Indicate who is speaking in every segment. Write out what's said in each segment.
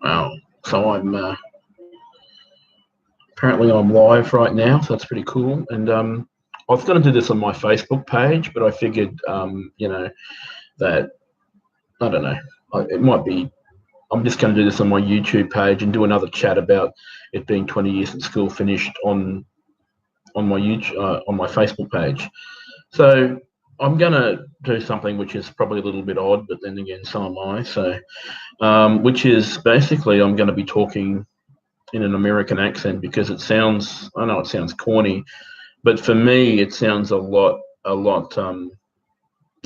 Speaker 1: Wow. So apparently I'm live right now, so that's pretty cool. And I was going to do this on my Facebook page, but I figured, that I don't know. It might be. I'm just going to do this on my YouTube page and do another chat about it being 20 years since school finished on my YouTube on my Facebook page. So I'm going to do something which is probably a little bit odd, but then again, so am I. So, which is basically I'm going to be talking in an American accent because it sounds, I know it sounds corny, but for me it sounds a lot. I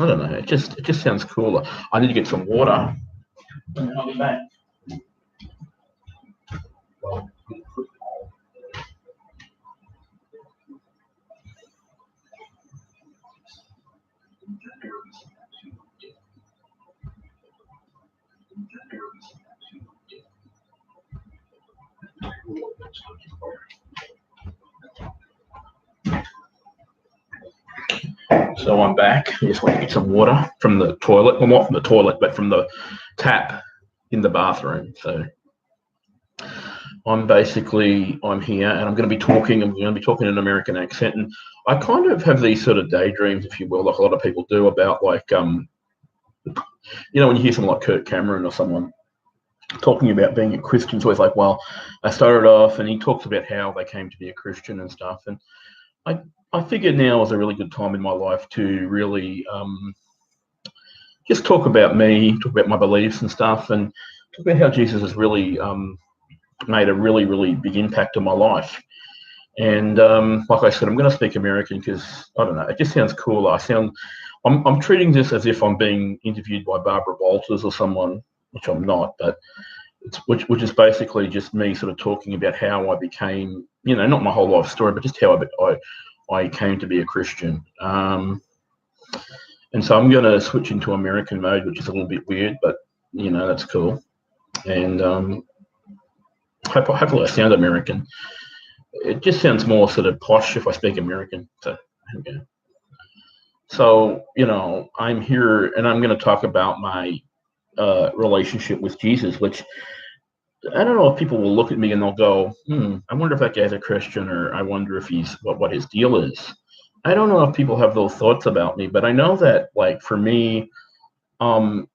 Speaker 1: don't know. It just sounds cooler. I need to get some water. I'll be back. So I'm back. I just want to get some water from the toilet. Well, not from the toilet, but from the tap in the bathroom. So I'm here, and I'm going to be talking. I'm going to be talking in an American accent, and I kind of have these sort of daydreams, if you will, like a lot of people do, about like when you hear someone like Kirk Cameron or someone talking about being a Christian, it's always like, well, I started off, and he talks about how they came to be a Christian and stuff, and I I figured now is a really good time in my life to really just talk about me, talk about my beliefs and stuff, and talk about how Jesus has really made a really, really big impact on my life. And like I said, I'm going to speak American because I don't know, it just sounds cooler. I'm treating this as if I'm being interviewed by Barbara Walters or someone, which I'm not, but which is basically just me sort of talking about how I became, not my whole life story, but just how I came to be a Christian. And so I'm going to switch into American mode, which is a little bit weird, but that's cool. And hopefully I sound American. It just sounds more sort of posh if I speak American. So, okay. So, I'm here and I'm going to talk about my relationship with Jesus, which I don't know if people will look at me and they'll go, I wonder if that guy's a Christian, or I wonder if he's what his deal is. I don't know if people have those thoughts about me, but I know that, like, for me, um,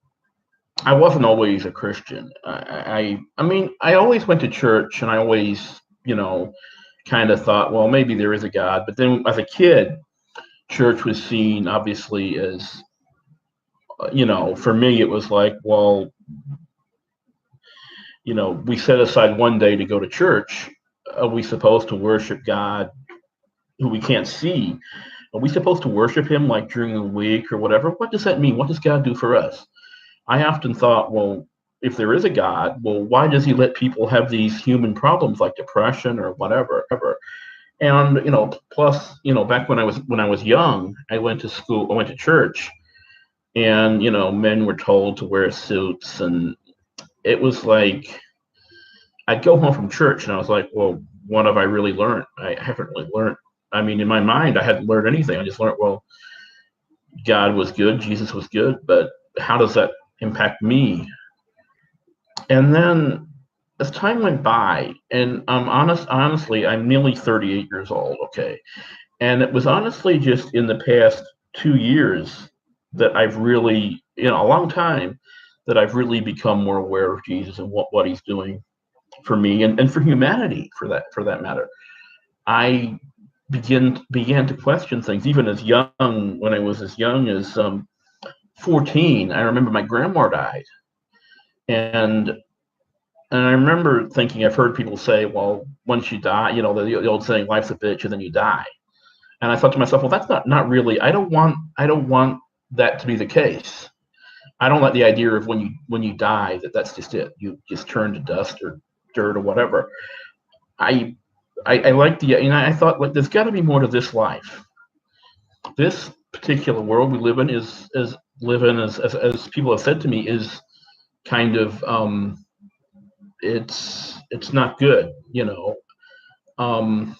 Speaker 1: I wasn't always a Christian. I mean, I always went to church, and I always, kind of thought, well, maybe there is a God. But then as a kid, church was seen obviously as, for me, it was like, well, we set aside one day to go to church. Are we supposed to worship God who we can't see? Are we supposed to worship him like during the week or whatever? What does that mean? What does God do for us? I often thought, well, if there is a God, well, why does he let people have these human problems like depression or whatever? And plus, back when I was young, I went to school, I went to church, and men were told to wear suits, and it was like I'd go home from church, and I was like, well, what have I really learned? I haven't really learned. I mean, in my mind, I hadn't learned anything. I just learned, well, God was good, Jesus was good, but how does that impact me? And then as time went by, and honestly, I'm nearly 38 years old, okay? And it was honestly just in the past 2 years that I've really, a long time, that I've really become more aware of Jesus and what he's doing for me and for humanity for that matter. I began to question things even as young when I was as young as 14. I remember my grandma died, and I remember thinking, I've heard people say, well, once you die, the old saying, life's a bitch and then you die. And I thought to myself, well, that's not really. I don't want that to be the case. I don't like the idea of when you die that's just it. You just turn to dust or dirt or whatever. I I like I thought, like, there's got to be more to this life. This particular world we live in as people have said to me, is kind of it's not good. Um,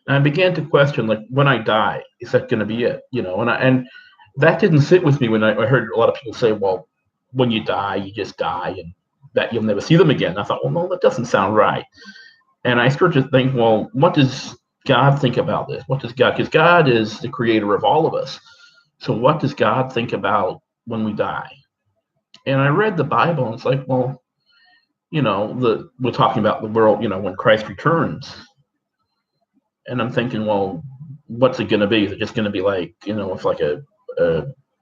Speaker 1: and I began to question, like, when I die, is that going to be it? And that didn't sit with me when I heard a lot of people say, well, when you die, you just die, that you'll never see them again. I thought, well, no, that doesn't sound right. And I started to think, well, what does God think about this? What does God, because God is the creator of all of us. So what does God think about when we die? And I read the Bible, and it's like, well, we're talking about the world, when Christ returns. And I'm thinking, well, what's it going to be? Is it just going to be like, if like a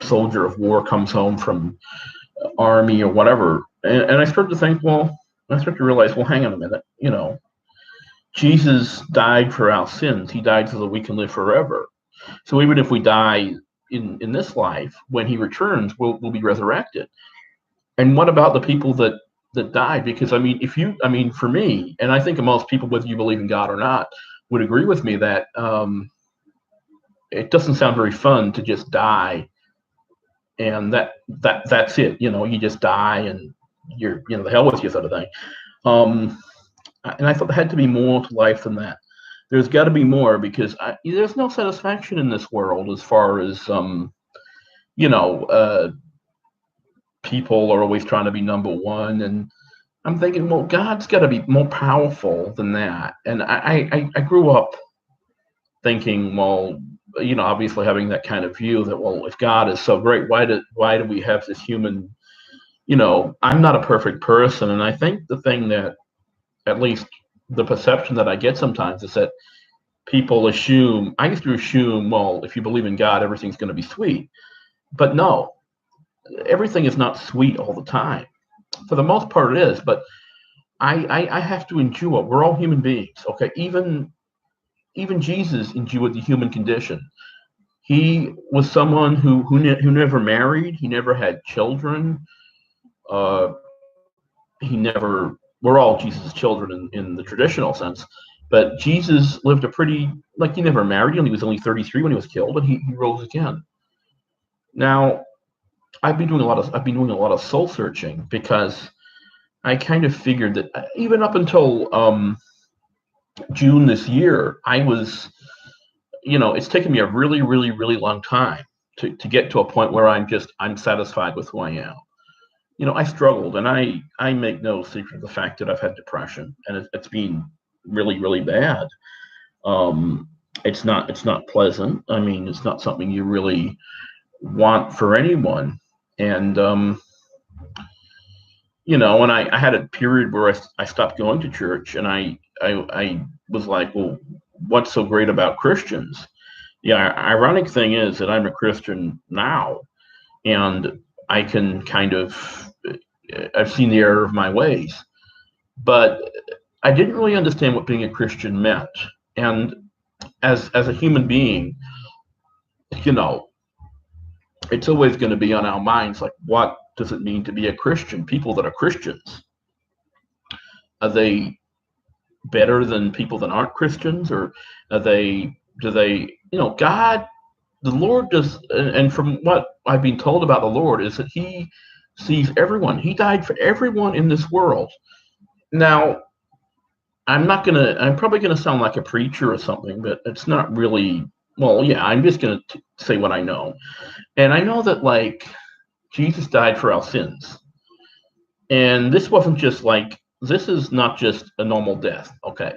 Speaker 1: soldier of war comes home from army or whatever? And I started to think, I started to realize, well, hang on a minute, Jesus died for our sins. He died so that we can live forever. So even if we die in this life, when he returns, we'll be resurrected. And what about the people that died? Because for me, and I think most people, whether you believe in God or not, would agree with me that it doesn't sound very fun to just die, and that's it. You just die and you're the hell with you sort of thing. And I thought there had to be more to life than that. There's got to be more, because there's no satisfaction in this world as far as people are always trying to be number one, and I'm thinking, well, God's got to be more powerful than that. And I grew up thinking, well, obviously having that kind of view that, well, if God is so great, why do we have this human? I'm not a perfect person, and I think the thing that, at least the perception that I get sometimes, is that people assume, I used to assume, well, if you believe in God, everything's going to be sweet. But no, everything is not sweet all the time. For the most part, it is. But I have to endure. We're all human beings, okay? Even Jesus endured the human condition. He was someone who never married. He never had children. We're all Jesus' children in the traditional sense. But Jesus lived he never married. He was only 33 when he was killed, and he rose again. Now, I've been doing a lot of soul searching, because I kind of figured that even up until June this year, I was, it's taken me a really, really, really long time to get to a point where I'm satisfied with who I am. I struggled, and I make no secret of the fact that I've had depression, and it's been really, really bad. It's not pleasant. It's not something you really want for anyone. And and I had a period where I stopped going to church, and I was like, well, what's so great about Christians? Yeah, ironic thing is that I'm a Christian now, and I can I've seen the error of my ways, but I didn't really understand what being a Christian meant. And as a human being, it's always going to be on our minds, like, what does it mean to be a Christian? People that are Christians, are they better than people that aren't Christians, or do they, God, the Lord does, and from what I've been told about the Lord, is that he sees everyone. He died for everyone in this world. Now, I'm probably going to sound like a preacher or something, but it's not really, well, yeah, I'm just going to say what I know. And I know that, Jesus died for our sins. And this is not just a normal death, okay?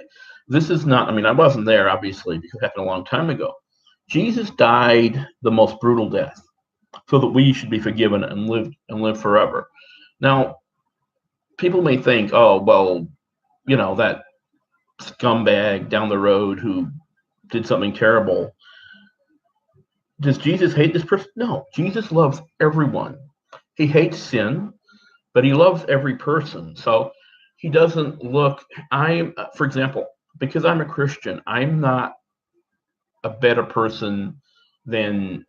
Speaker 1: This is not, I wasn't there, obviously, because it happened a long time ago. Jesus died the most brutal death so that we should be forgiven and live forever. Now, people may think, oh, well, that scumbag down the road who did something terrible. Does Jesus hate this person? No, Jesus loves everyone. He hates sin, but he loves every person. So he doesn't look, for example, because I'm a Christian, I'm not a better person than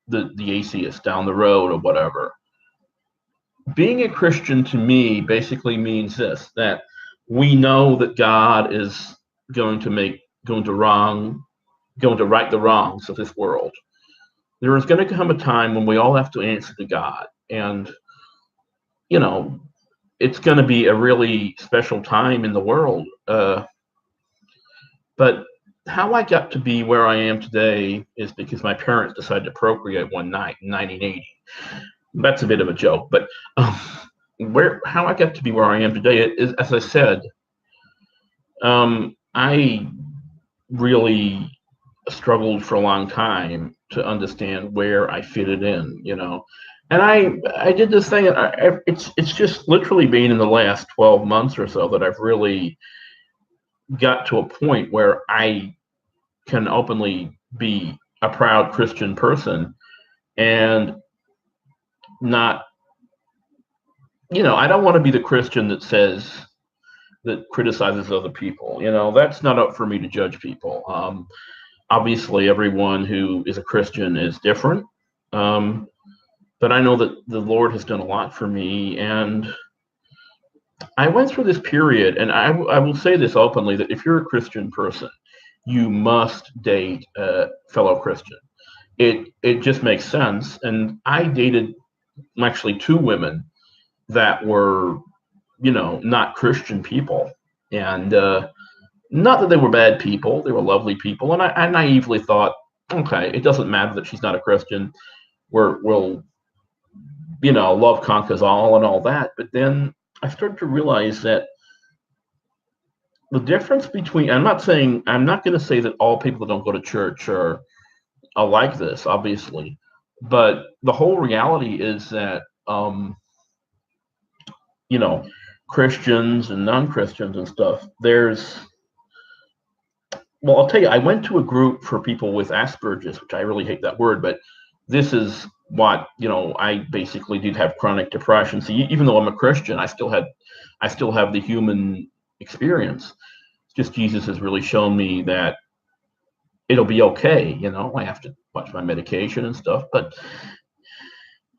Speaker 1: the atheist down the road or whatever. Being a Christian to me basically means this, that we know that God is going to right the wrongs of this world. There is going to come a time when we all have to answer to God. And, it's going to be a really special time in the world. But how I got to be where I am today is because my parents decided to procreate one night in 1980. That's a bit of a joke, but how I got to be where I am today is, as I said, I really struggled for a long time to understand where I fitted in, And I did this thing, and it's just literally been in the last 12 months or so that I've really got to a point where I can openly be a proud Christian person and not, I don't want to be the Christian that criticizes other people. That's not up for me to judge people. Obviously, everyone who is a Christian is different. But I know that the Lord has done a lot for me, and I went through this period, and I will say this openly, that if you're a Christian person, you must date a fellow Christian. It just makes sense. And I dated actually two women that were, not Christian people, and not that they were bad people; they were lovely people. And I naively thought, okay, it doesn't matter that she's not a Christian. We'll love conquers all and all that. But then I started to realize that the difference between, I'm not going to say that all people that don't go to church are like this, obviously, but the whole reality is that, Christians and non-Christians and stuff, I'll tell you, I went to a group for people with Asperger's, which I really hate that word, but this is what, I basically did have chronic depression. So even though I'm a Christian, I still have the human experience. It's just Jesus has really shown me that it'll be okay. I have to watch my medication and stuff,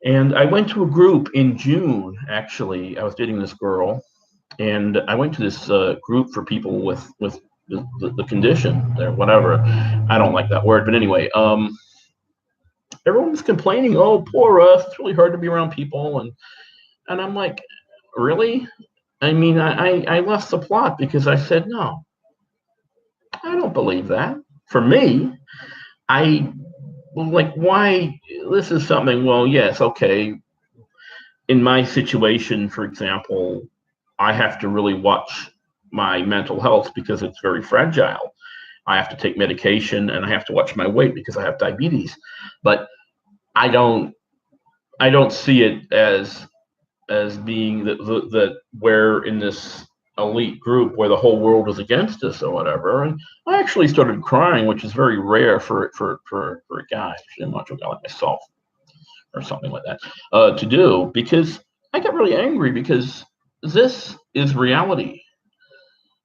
Speaker 1: and I went to a group in June, actually. I was dating this girl, and I went to this group for people with the condition or whatever. I don't like that word, but anyway, everyone was complaining, oh, poor us, it's really hard to be around people. And I'm like, really? I mean, I left the plot because I said, no, I don't believe that. For me, I like, why? This is something, well, yes, okay. In my situation, for example, I have to really watch my mental health because it's very fragile. I have to take medication and I have to watch my weight because I have diabetes. But I don't see it as being that we're in this elite group where the whole world is against us or whatever. And I actually started crying, which is very rare for a guy, a macho guy like myself or something like that, to do, because I got really angry because this is reality.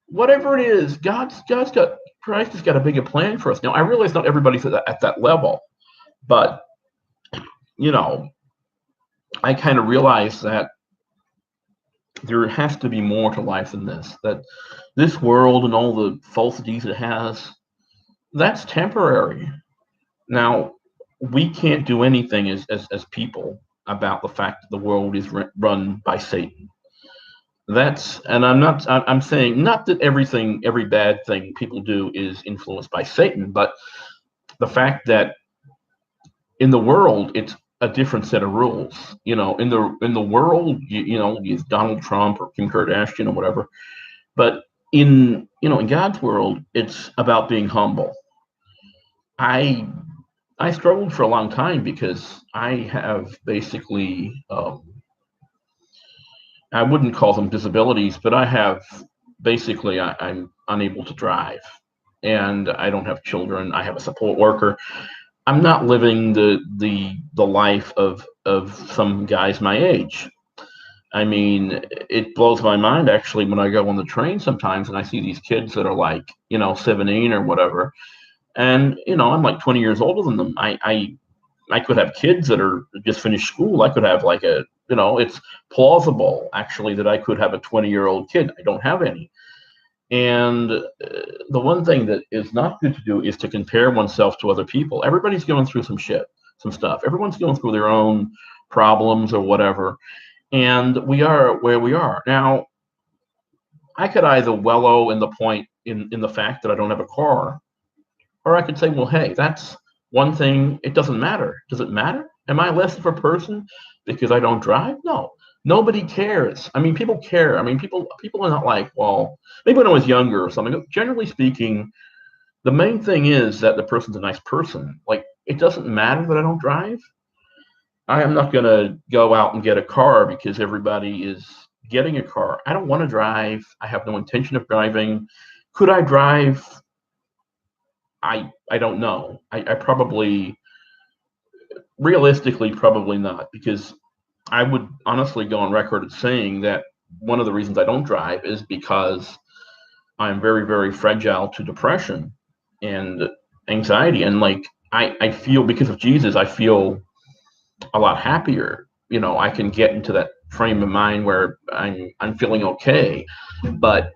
Speaker 1: Whatever it is, Christ has got a bigger plan for us. Now, I realize not everybody's at that level, but I kind of realize that there has to be more to life than this. That this world and all the falsities it has, that's temporary. Now, we can't do anything as people about the fact that the world is run by Satan. And I'm saying not that every bad thing people do is influenced by Satan, but the fact that in the world it's a different set of rules. In the world, it's Donald Trump or Kim Kardashian or whatever, but in God's world, it's about being humble. I struggled for a long time because I have basically, I wouldn't call them disabilities, but I have basically, I'm unable to drive, and I don't have children. I have a support worker. I'm not living the life of some guys my age. I mean, it blows my mind actually when I go on the train sometimes and I see these kids that are like, 17 or whatever. And, I'm like 20 years older than them. I could have kids that are just finished school. I could have like it's plausible actually that I could have a 20-year-old kid. I don't have any. And the one thing that is not good to do is to compare oneself to other people. Everybody's going through some stuff. Everyone's going through their own problems or whatever. And we are where we are. Now, I could either wallow in the point in the fact that I don't have a car, or I could say, well, hey, that's one thing. It doesn't matter. Does it matter? Am I less of a person because I don't drive? No. Nobody cares. I mean, people care. I mean, people are not like, well, maybe when I was younger or something. Generally speaking, the main thing is that the person's a nice person. Like, it doesn't matter that I don't drive. I am not going to go out and get a car because everybody is getting a car. I don't want to drive. I have no intention of driving. Could I drive? I don't know. I probably, realistically, probably not, because I would honestly go on record as saying that one of the reasons I don't drive is because I'm very, very fragile to depression and anxiety. And like, I feel, because of Jesus, I feel a lot happier. You know, I can get into that frame of mind where I'm feeling okay. But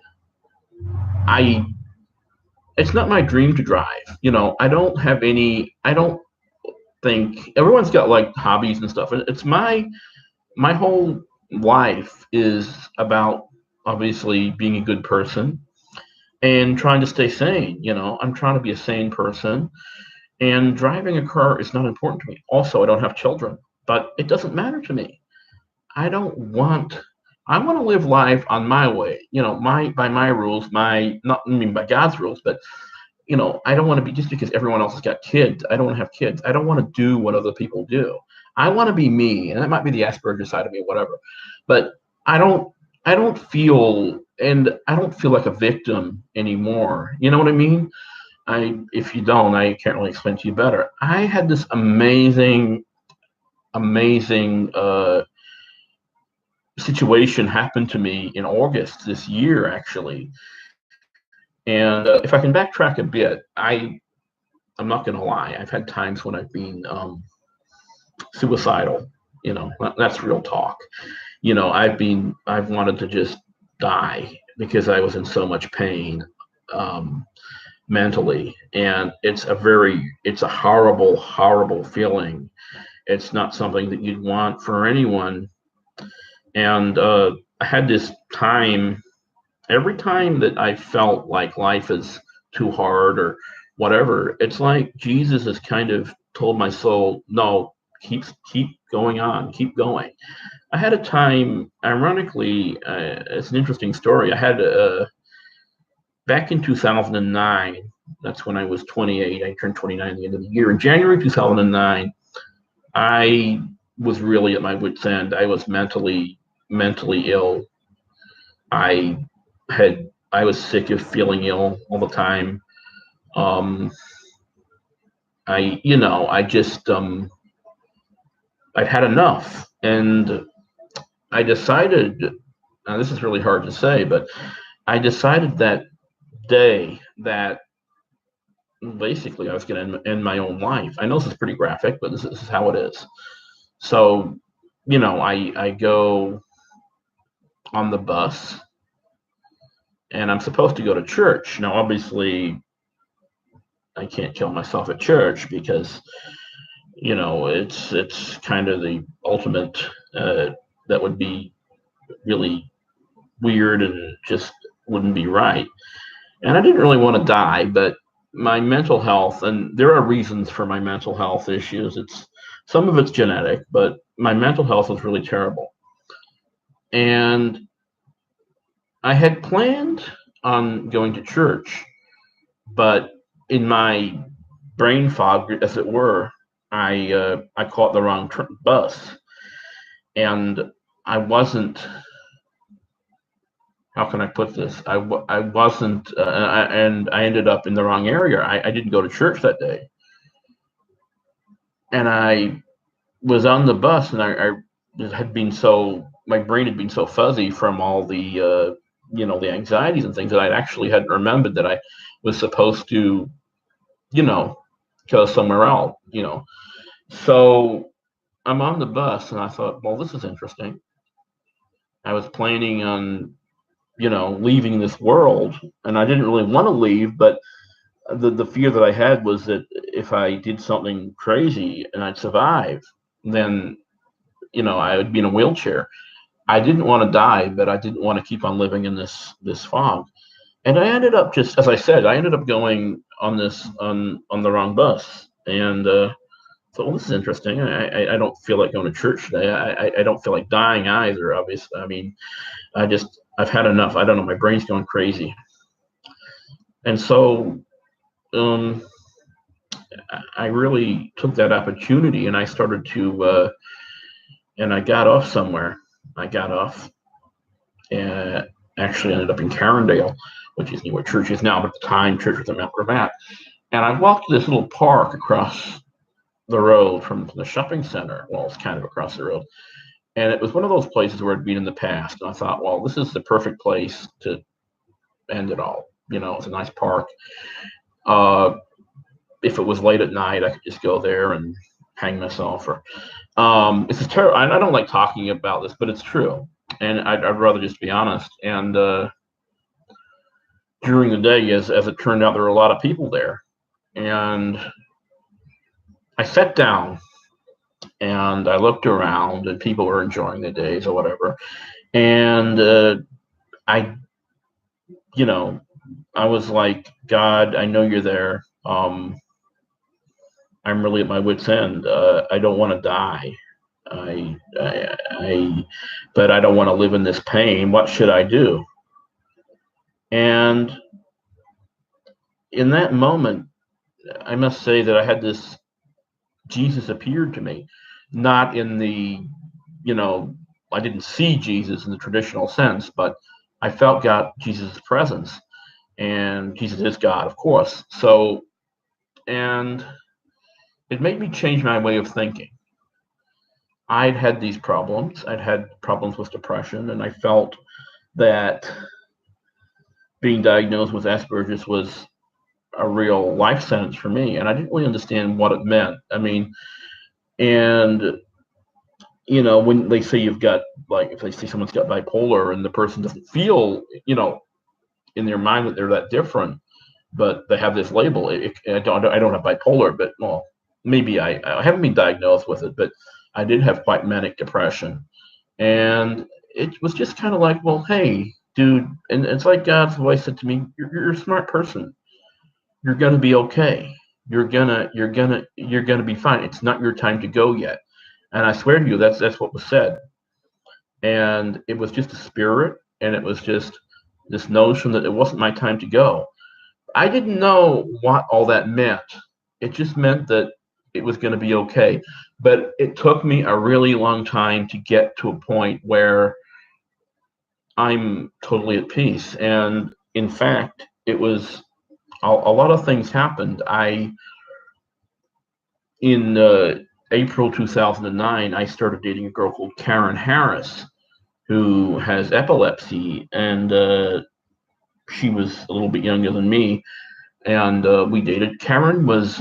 Speaker 1: I it's not my dream to drive. You know, I don't think everyone's got like hobbies and stuff. And it's my whole life is about obviously being a good person and trying to stay sane. You know, I'm trying to be a sane person, and driving a car is not important to me. Also, I don't have children, but it doesn't matter to me. I don't want. I want to live life on my way. You know, my by my rules. My not I mean by God's rules, but you know, I don't want to be, just because everyone else has got kids. I don't want to have kids. I don't want to do what other people do. I want to be me, and that might be the Asperger side of me, whatever. But I don't. I don't feel, and I don't feel like a victim anymore. You know what I mean? If you don't, I can't really explain to you better. I had this amazing situation happen to me in August this year, actually. And if I can backtrack a bit, I'm not going to lie. I've had times when I've been suicidal. You know, that's real talk. You know, I've wanted to just die because I was in so much pain. Mentally, and it's a horrible, horrible feeling. It's not something that you'd want for anyone. And I had this time, every time that I felt like life is too hard or whatever, it's like Jesus has kind of told my soul, no, keep going on, keep going. I had a time, ironically, it's an interesting story. I had back in 2009. That's when I was 28. I turned 29 at the end of the year. In January 2009, I was really at my wit's end. I was mentally ill. I I was sick of feeling ill all the time. Um, I just I'd had enough, and I decided. Now this is really hard to say, but I decided that day that basically I was going to end my own life. I know this is pretty graphic, but this is how it is. So, you know, I go on the bus, and I'm supposed to go to church. Now, obviously, I can't kill myself at church because, you know, it's kind of the ultimate. That would be really weird and just wouldn't be right. And I didn't really want to die, but my mental health, and there are reasons for my mental health issues. It's some of it's genetic, but my mental health was really terrible. And I had planned on going to church, but in my brain fog, as it were, I caught the wrong bus, and I wasn't. How can I put this? I wasn't, and I ended up in the wrong area. I didn't go to church that day, and I was on the bus, and I had been so, my brain had been so fuzzy from all the the anxieties and things, that I actually hadn't remembered that I was supposed to you know go somewhere else. So I'm on the bus, and I thought, well, this is interesting. I was planning on leaving this world, and I didn't really want to leave, but the fear that I had was that if I did something crazy and I'd survive, then I would be in a wheelchair. I didn't want to die, but I didn't want to keep on living in this fog. And I ended up, just as I said, I ended up going on the wrong bus, and So this is interesting. I don't feel like going to church today. I don't feel like dying either. Obviously, I mean, I've had enough. I don't know. My brain's going crazy, and so um, I really took that opportunity, and I started to, and I got off somewhere. I got off, and actually ended up in Carindale, which is where church is now, but at the time, church was in Mount Gravatt. And I walked to this little park across the road from the shopping center. Well, it's kind of across the road. And it was one of those places where I'd been in the past. And I thought, well, this is the perfect place to end it all. You know, it's a nice park. Uh, if it was late at night, I could just go there and hang myself. Or this is terrible. I don't like talking about this, but it's true. And I'd rather just be honest. And during the day, as it turned out, there were a lot of people there. And I sat down and I looked around, and people were enjoying their days or whatever. And I, you know, I was like, God, I know you're there. I'm really at my wit's end. I don't want to die. But I don't want to live in this pain. What should I do? And in that moment, I must say that I had this Jesus appeared to me, not in the, you know, I didn't see Jesus in the traditional sense, but I felt Jesus' presence, and Jesus is God, of course. So, and it made me change my way of thinking. I'd had these problems. I'd had problems with depression, and I felt that being diagnosed with Asperger's was a real life sentence for me, and I didn't really understand what it meant. I mean, and you know, when they say you've got, like, if they say someone's got bipolar and the person doesn't feel, you know, in their mind that they're that different, but they have this label. I don't have bipolar, but well, maybe I haven't been diagnosed with it, but I did have quite manic depression, and it was just kind of like, well, hey, dude, and it's like God's voice said to me, you're a smart person. You're gonna be okay. You're gonna be fine. It's not your time to go yet. And I swear to you, that's what was said. And it was just a spirit, and it was just this notion that it wasn't my time to go. I didn't know what all that meant. It just meant that it was going to be okay. But it took me a really long time to get to a point where I'm totally at peace. And in fact, it was a lot of things happened. In April 2009, I started dating a girl called Karen Harris, who has epilepsy, and she was a little bit younger than me, and we dated. Karen was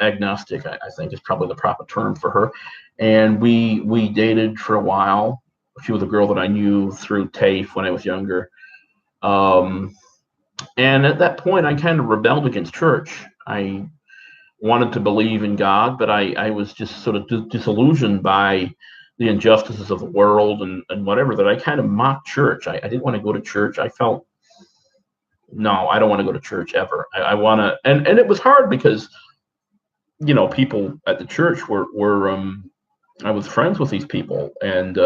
Speaker 1: agnostic, I think is probably the proper term for her, and we dated for a while. She was a girl that I knew through TAFE when I was younger, and at that point, I kind of rebelled against church. I wanted to believe in God, but I was just sort of disillusioned by the injustices of the world and whatever, that I kind of mocked church. I didn't want to go to church. I felt, no, I don't want to go to church ever. I want to, and it was hard because, you know, people at the church were I was friends with these people, and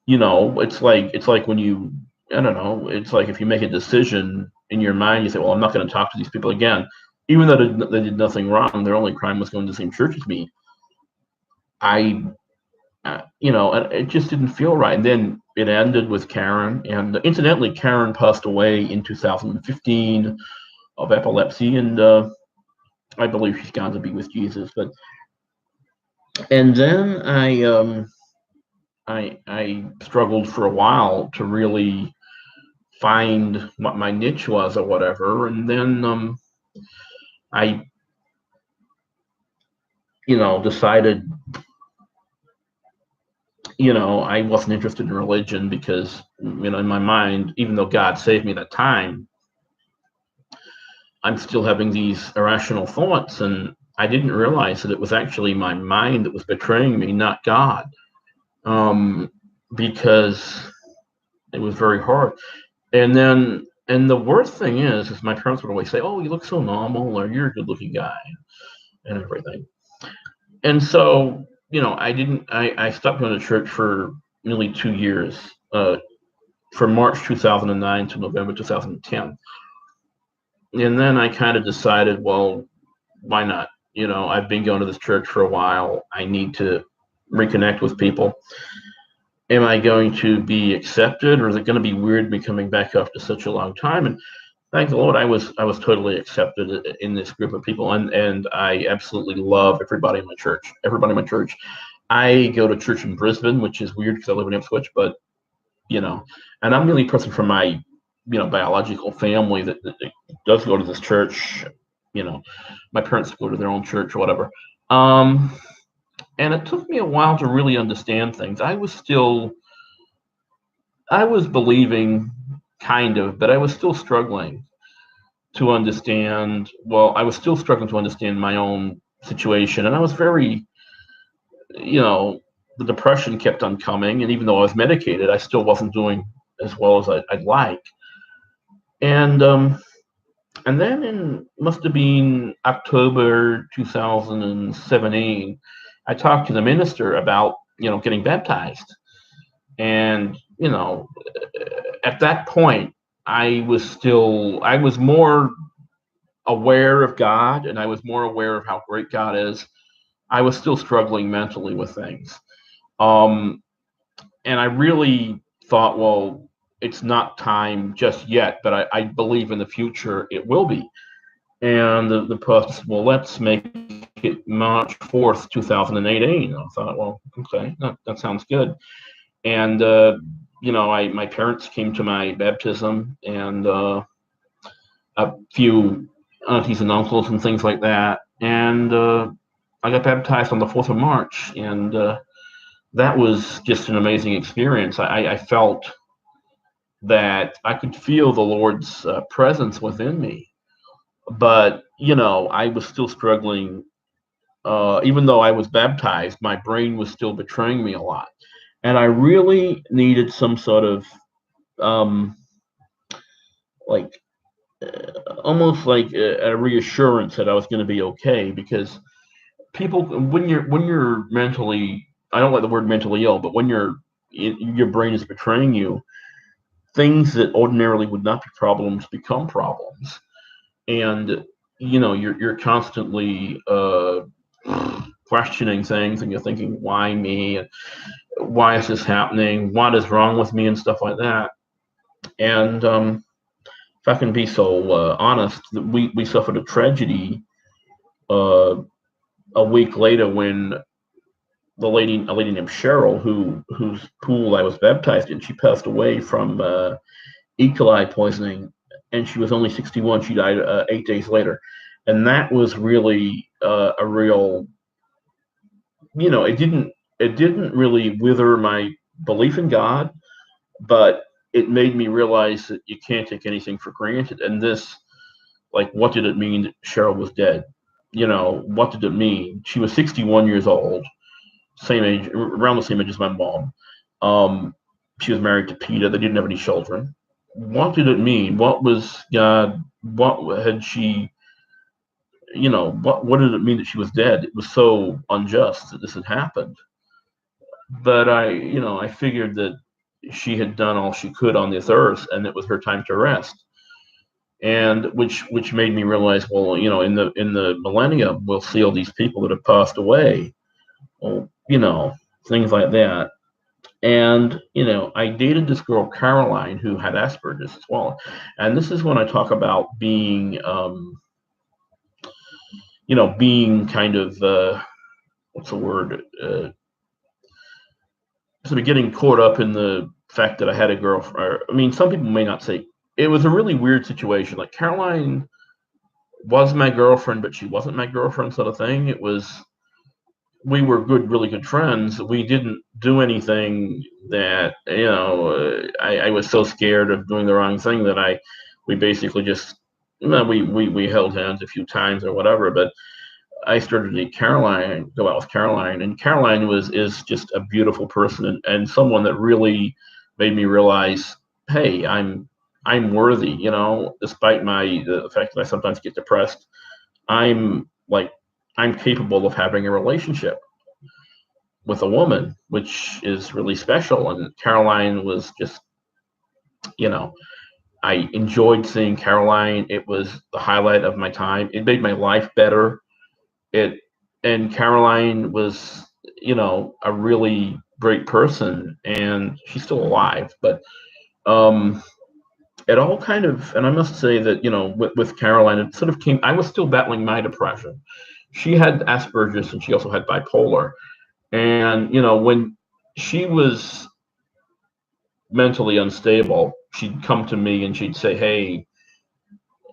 Speaker 1: you know, it's like when you, I don't know, it's like if you make a decision in your mind, you say, well, I'm not going to talk to these people again, even though they did nothing wrong. Their only crime was going to the same church as me. You know, and it just didn't feel right. And then it ended with Karen, and incidentally, Karen passed away in 2015 of epilepsy, and I believe she's gone to be with Jesus. But and then I struggled for a while to really find what my niche was or whatever, and then I, you know, decided, you know, I wasn't interested in religion because, you know, in my mind, even though God saved me that time, I'm still having these irrational thoughts, and I didn't realize that it was actually my mind that was betraying me, not God, because it was very hard. And the worst thing is my parents would always say, "Oh, you look so normal," or "You're a good-looking guy," and everything. And so, I stopped going to church for nearly 2 years, from March 2009 to November 2010. And then I kind of decided, well, why not? I've been going to this church for a while. I need to reconnect with people. Am I going to be accepted, or is it going to be weird me coming back after such a long time? And thank the Lord, I was totally accepted in this group of people, and I absolutely love everybody in my church. Everybody in my church. I go to church in Brisbane, which is weird because I live in Ipswich, but and I'm the only person from my biological family that does go to this church. My parents go to their own church or whatever. Um, and it took me a while to really understand things. I was believing kind of, but I was still struggling to understand. Well, I was still struggling to understand my own situation, and I was very, you know, the depression kept on coming, and even though I was medicated, I still wasn't doing as well as I'd like. And and then in must have been October 2017, I talked to the minister about getting baptized, and at that point, I was more aware of God, and I was more aware of how great God is. I was still struggling mentally with things. Um, and I really thought, well, it's not time just yet, but I believe in the future it will be. And the pastor said, well, let's make it March 4th, 2018. I thought, well, okay, that sounds good. And, my parents came to my baptism, and a few aunties and uncles and things like that. And I got baptized on the 4th of March. And that was just an amazing experience. I felt that I could feel the Lord's presence within me. But, I was still struggling. Even though I was baptized, my brain was still betraying me a lot. And I really needed some sort of, um, like, almost like a reassurance that I was going to be okay, because people, when you're mentally, I don't like the word mentally ill, but when your brain is betraying you, things that ordinarily would not be problems become problems. And you're constantly questioning things, and you're thinking, why me, and why is this happening, what is wrong with me, and stuff like that. And if I can be so honest, we suffered a tragedy uh, a week later when a lady named Cheryl, whose pool I was baptized in, she passed away from E. coli poisoning, and she was only 61. She died 8 days later, and that was really a real. It didn't really wither my belief in God, but it made me realize that you can't take anything for granted. And this, like, what did it mean that Cheryl was dead? What did it mean? She was 61 years old, same age, around the same age as my mom. Um, she was married to Peter. They didn't have any children. What did it mean? What was God? What had she? What did it mean that she was dead? It was so unjust that this had happened. But I figured that she had done all she could on this earth, and it was her time to rest. And which made me realize, well, in the millennium, we'll see all these people that have passed away, well, things like that. And I dated this girl Caroline who had Asperger's as well. And this is when I talk about being, being kind of what's the word? Sort of getting caught up in the fact that I had a girlfriend. I mean, some people may not say it was a really weird situation. Like, Caroline was my girlfriend, but she wasn't my girlfriend, sort of thing. It was, we were really good friends. We didn't do anything that, I was so scared of doing the wrong thing that we basically just, we held hands a few times or whatever. But I started to date Caroline, go out with Caroline, and Caroline is just a beautiful person, and someone that really made me realize, hey, I'm worthy, despite the fact that I sometimes get depressed. I'm like I'm capable of having a relationship with a woman, which is really special. And Caroline was just, you know, I enjoyed seeing Caroline. It was the highlight of my time. It made my life better. It and Caroline was, a really great person, and she's still alive. But um, it all kind of, and I must say that, with Caroline, it sort of came. I was still battling my depression. She had Asperger's, and she also had bipolar. And when she was mentally unstable, she'd come to me and she'd say, "Hey,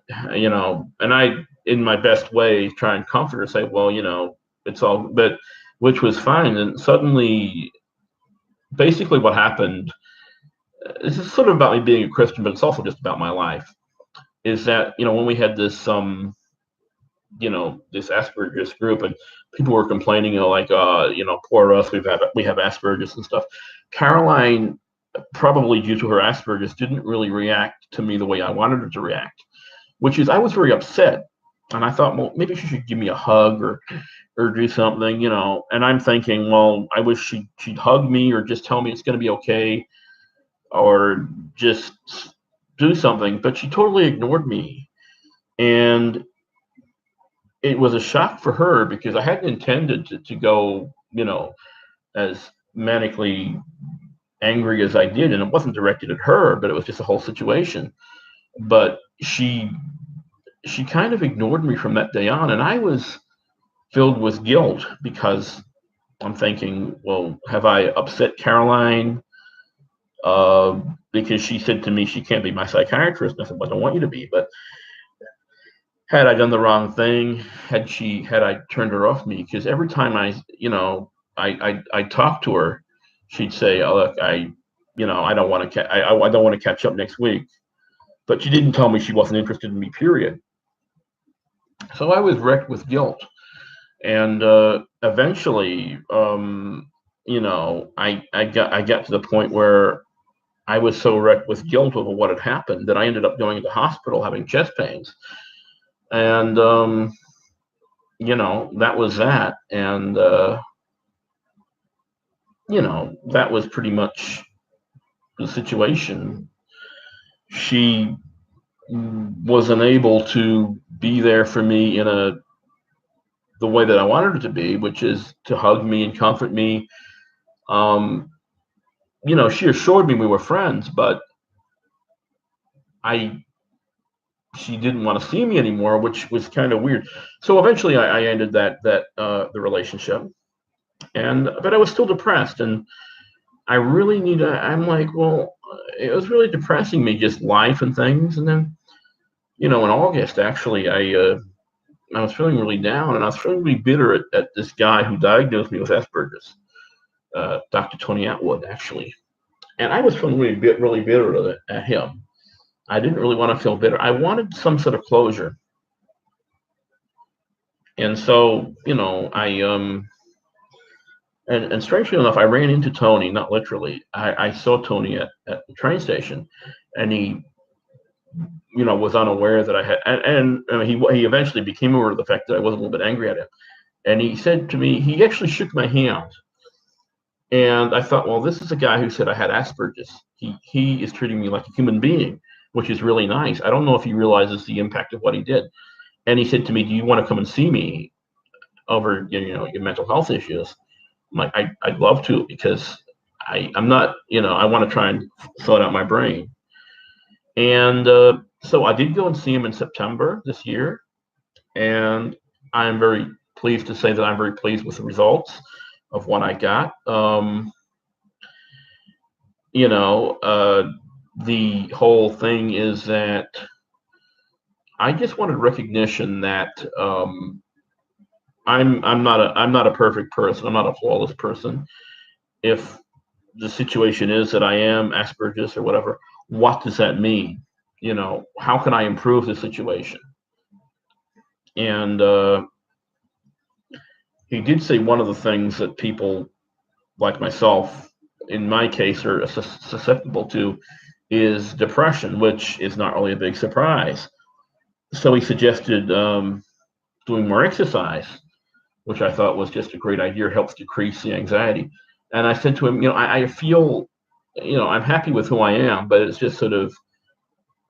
Speaker 1: and I, in my best way, try and comfort her, say, well, it's all, but which was fine. And suddenly, basically, what happened, this is sort of about me being a Christian, but it's also just about my life, is that, when we had this, this Asperger's group, and people were complaining, like, poor us, we have Asperger's and stuff. Caroline, probably due to her Asperger's, didn't really react to me the way I wanted her to react, which is I was very upset. And I thought, well, maybe she should give me a hug or do something, And I'm thinking, well, I wish she'd hug me or just tell me it's going to be okay or just do something. But she totally ignored me. And it was a shock for her because I hadn't intended to go, as manically angry as I did. And it wasn't directed at her, but it was just a whole situation. But she kind of ignored me from that day on, and I was filled with guilt because I'm thinking, well, have I upset Caroline? Because she said to me she can't be my psychiatrist. And I said, well, I don't want you to be, but had I done the wrong thing? Had I turned her off me? Because every time I talked to her, she'd say, "Oh, look, I don't want to, I don't want to catch up next week." But she didn't tell me she wasn't interested in me. Period. So I was wrecked with guilt, and eventually, I got to the point where I was so wrecked with guilt over what had happened that I ended up going to the hospital having chest pains, and that was that, and that was pretty much the situation. She was unable to be there for me in the way that I wanted her to be, which is to hug me and comfort me. She assured me we were friends, but she didn't want to see me anymore, which was kind of weird. So eventually, I ended the relationship, but I was still depressed, and I really I'm like, well, it was really depressing me, just life and things, and then, in August, actually, I was feeling really down, and I was feeling really bitter at this guy who diagnosed me with Asperger's, Dr. Tony Atwood, actually. And I was feeling really bitter at him. I didn't really want to feel bitter. I wanted some sort of closure. And so, and strangely enough, I ran into Tony, not literally. I saw Tony at the train station, and he, was unaware that I had, and he eventually became aware of the fact that I was a little bit angry at him. And he said to me, he actually shook my hand. And I thought, well, this is a guy who said I had Asperger's. He is treating me like a human being, which is really nice. I don't know if he realizes the impact of what he did. And he said to me, "Do you want to come and see me over, your mental health issues?" I'm like, I'd love to, because I'm not, I want to try and sort out my brain. And so I did go and see him in September this year, and I'm very pleased to say that I'm very pleased with the results of what I got. The whole thing is that I just wanted recognition that I'm not a perfect person. I'm not a flawless person. If the situation is that I am Asperger's or whatever, what does that mean? How can I improve the situation? And he did say one of the things that people like myself, in my case, are susceptible to is depression, which is not really a big surprise. So he suggested doing more exercise. which I thought was just a great idea, helps decrease the anxiety. And I said to him, I feel, I'm happy with who I am, but it's just sort of,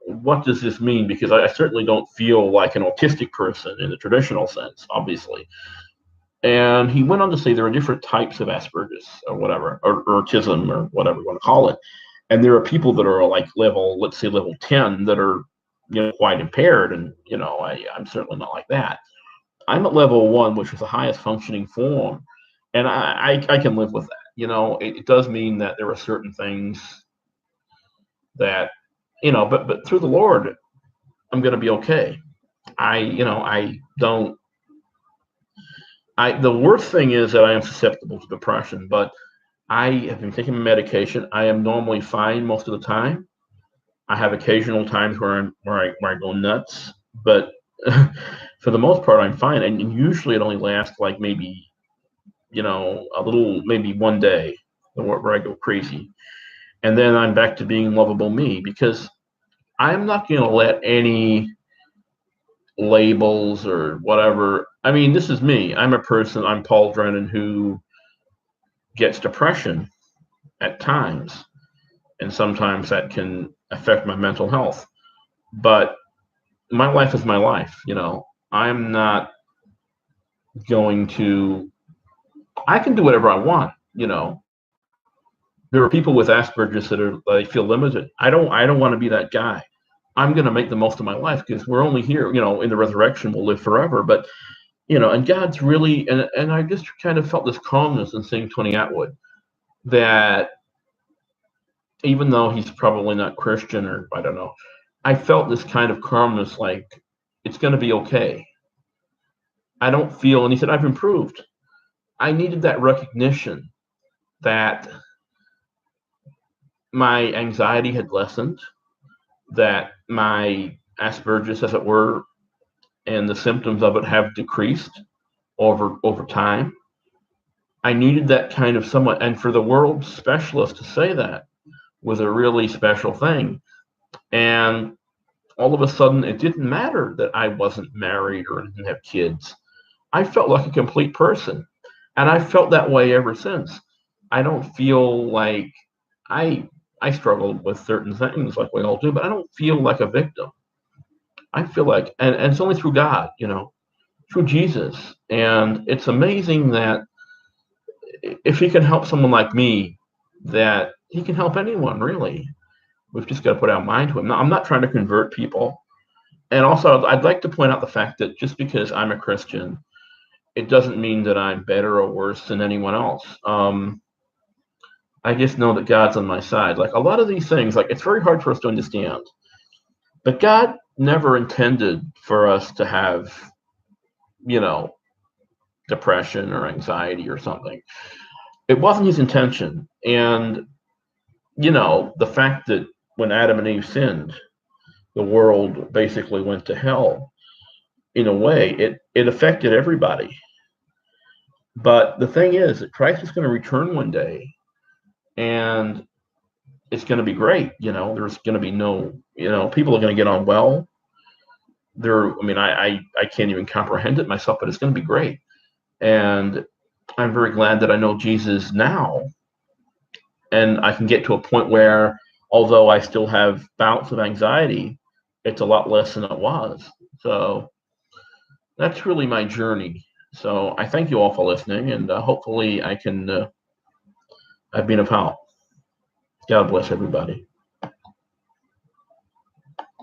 Speaker 1: what does this mean? Because I certainly don't feel like an autistic person in the traditional sense, obviously. And he went on to say there are different types of Asperger's or whatever, or autism or whatever you want to call it. And there are people that are like let's say level 10 that are, quite impaired. And, I'm certainly not like that. I'm at level 1, which is the highest functioning form. And I can live with that. It does mean that there are certain things that, but through the Lord, I'm going to be okay. The worst thing is that I am susceptible to depression, but I have been taking medication. I am normally fine most of the time. I have occasional times where I go nuts, but for the most part, I'm fine. And usually it only lasts like maybe, maybe one day where I go crazy. And then I'm back to being lovable me, because I'm not going to let any labels or whatever. I mean, this is me. I'm Paul Drennan, who gets depression at times. And sometimes that can affect my mental health. But my life is my life. I'm not going to, I can do whatever I want. There are people with Asperger's that they feel limited. I don't want to be that guy. I'm going to make the most of my life, because we're only here, in the resurrection, we'll live forever. But, and God's really, and I just kind of felt this calmness in seeing Tony Attwood, that even though he's probably not Christian, or I don't know, I felt this kind of calmness, like it's going to be okay. I don't feel, and he said, I've improved. I needed that recognition that my anxiety had lessened, that my Asperger's, as it were, and the symptoms of it have decreased over time. I needed that kind of someone, and for the world specialist to say that was a really special thing. And all of a sudden, it didn't matter that I wasn't married or didn't have kids. I felt like a complete person, and I felt that way ever since. I don't feel like I struggled with certain things like we all do, but I don't feel like a victim. I feel like, and it's only through God, through Jesus. And it's amazing that if he can help someone like me, that he can help anyone, really. We've just got to put our mind to him. Now, I'm not trying to convert people. And also, I'd like to point out the fact that just because I'm a Christian, it doesn't mean that I'm better or worse than anyone else. I just know that God's on my side. Like a lot of these things, like it's very hard for us to understand. But God never intended for us to have, depression or anxiety or something. It wasn't his intention. And, the fact that when Adam and Eve sinned, the world basically went to hell. In a way, it affected everybody. But the thing is that Christ is going to return one day, and it's going to be great. There's going to be no, people are going to get on well. I can't even comprehend it myself, but it's going to be great. And I'm very glad that I know Jesus now. And I can get to a point where, although I still have bouts of anxiety, it's a lot less than it was. So that's really my journey. So I thank you all for listening, and hopefully I've been of help. God bless everybody.